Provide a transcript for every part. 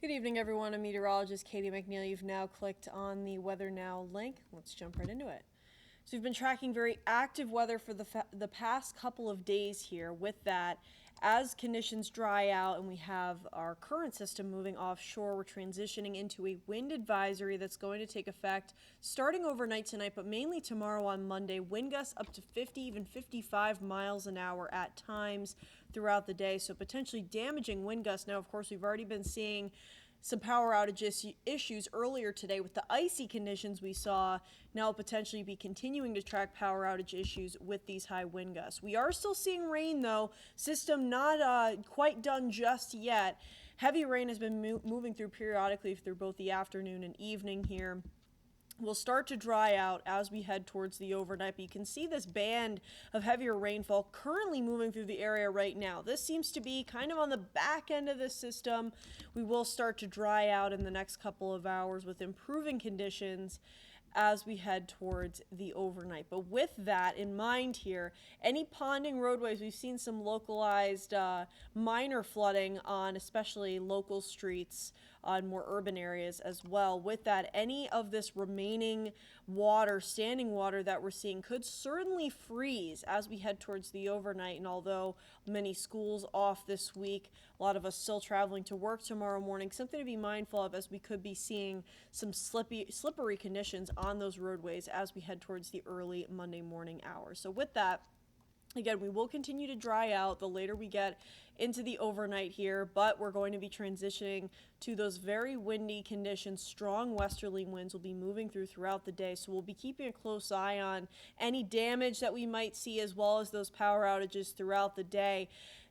Good evening, everyone. I'm meteorologist Catie McNeil. You've now clicked on the Weather Now link. Let's jump right into it. So we've been tracking very active weather for the past couple of days here. With that, as conditions dry out and we have our current system moving offshore, we're transitioning into a wind advisory that's going to take effect starting overnight tonight, but mainly tomorrow on Monday. Wind gusts up to 50, even 55 miles an hour at times throughout the day, so potentially damaging wind gusts. Now, of course, we've already been seeing some power outage issues earlier today with the icy conditions we saw. Now we'll potentially be continuing to track power outage issues with these high wind gusts. We are still seeing rain, though. System not quite done just yet. Heavy rain has been moving through periodically through both the afternoon and evening here. Will start to dry out as we head towards the overnight, but you can see this band of heavier rainfall currently moving through the area right now. This seems to be kind of on the back end of the system. We will start to dry out in the next couple of hours with improving conditions as we head towards the overnight. But with that in mind here, any ponding roadways, we've seen some localized minor flooding on especially local streets on more urban areas as well. With that, any of this remaining water, standing water that we're seeing could certainly freeze as we head towards the overnight. And although many schools off this week, a lot of us still traveling to work tomorrow morning, something to be mindful of as we could be seeing some slippery conditions on those roadways as we head towards the early Monday morning hours. So with that, again, we will continue to dry out the later we get into the overnight here, but we're going to be transitioning to those very windy conditions. Strong westerly winds will be moving throughout the day, so we'll be keeping a close eye on any damage that we might see as well as those power outages throughout the day.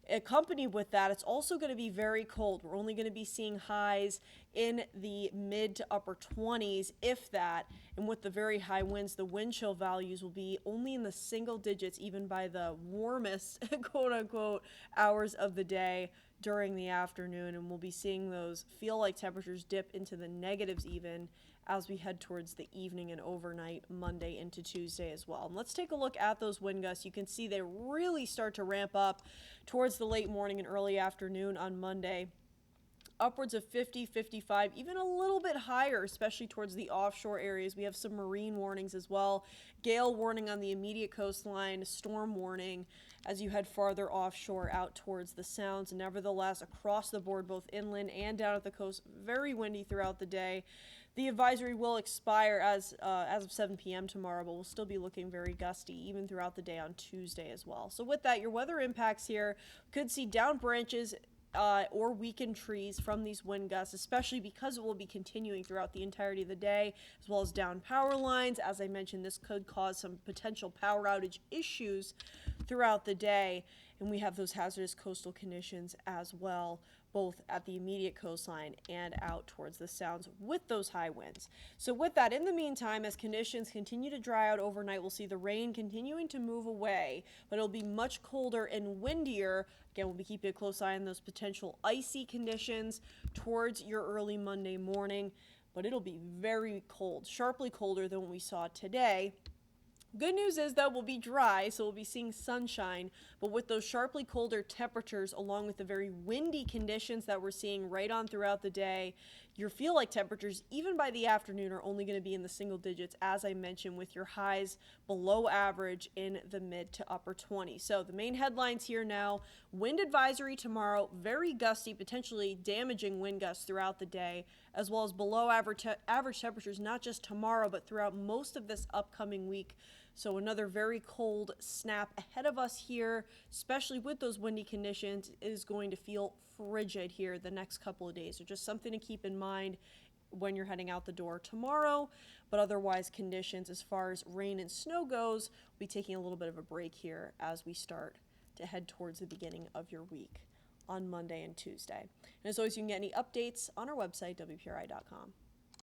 Accompanied with that, it's also going to be very cold. We're only going to be seeing highs in the mid to upper 20s, if that. And with the very high winds, the wind chill values will be only in the single digits, even by the warmest, quote unquote, hours of the day during the afternoon. And we'll be seeing those feel-like temperatures dip into the negatives even as we head towards the evening and overnight Monday into Tuesday as well. And let's take a look at those wind gusts. You can see they really start to ramp up towards the late morning and early afternoon on Monday. Upwards of 50, 55, even a little bit higher, especially towards the offshore areas. We have some marine warnings as well. Gale warning on the immediate coastline, storm warning as you head farther offshore out towards the sounds. Nevertheless, across the board, both inland and down at the coast, very windy throughout the day. The advisory will expire as of 7 p.m. tomorrow, but we'll still be looking very gusty even throughout the day on Tuesday as well. So with that, your weather impacts here could see down branches or weakened trees from these wind gusts, especially because it will be continuing throughout the entirety of the day, as well as down power lines. As I mentioned, this could cause some potential power outage issues throughout the day, and we have those hazardous coastal conditions as well, both at the immediate coastline and out towards the sounds with those high winds. So with that, in the meantime, as conditions continue to dry out overnight, we'll see the rain continuing to move away, but it'll be much colder and windier. Again, we'll be keeping a close eye on those potential icy conditions towards your early Monday morning, but it'll be very cold, sharply colder than what we saw today. Good news is, though, we'll be dry, so we'll be seeing sunshine, but with those sharply colder temperatures, along with the very windy conditions that we're seeing right on throughout the day, your feel-like temperatures, even by the afternoon, are only going to be in the single digits, as I mentioned, with your highs below average in the mid to upper 20s. So the main headlines here now: wind advisory tomorrow, very gusty, potentially damaging wind gusts throughout the day, as well as below average temperatures, not just tomorrow, but throughout most of this upcoming week. So another very cold snap ahead of us here, especially with those windy conditions. It is going to feel frigid here the next couple of days. So just something to keep in mind when you're heading out the door tomorrow. But otherwise, conditions as far as rain and snow goes, we'll be taking a little bit of a break here as we start to head towards the beginning of your week on Monday and Tuesday. And as always, you can get any updates on our website, WPRI.com.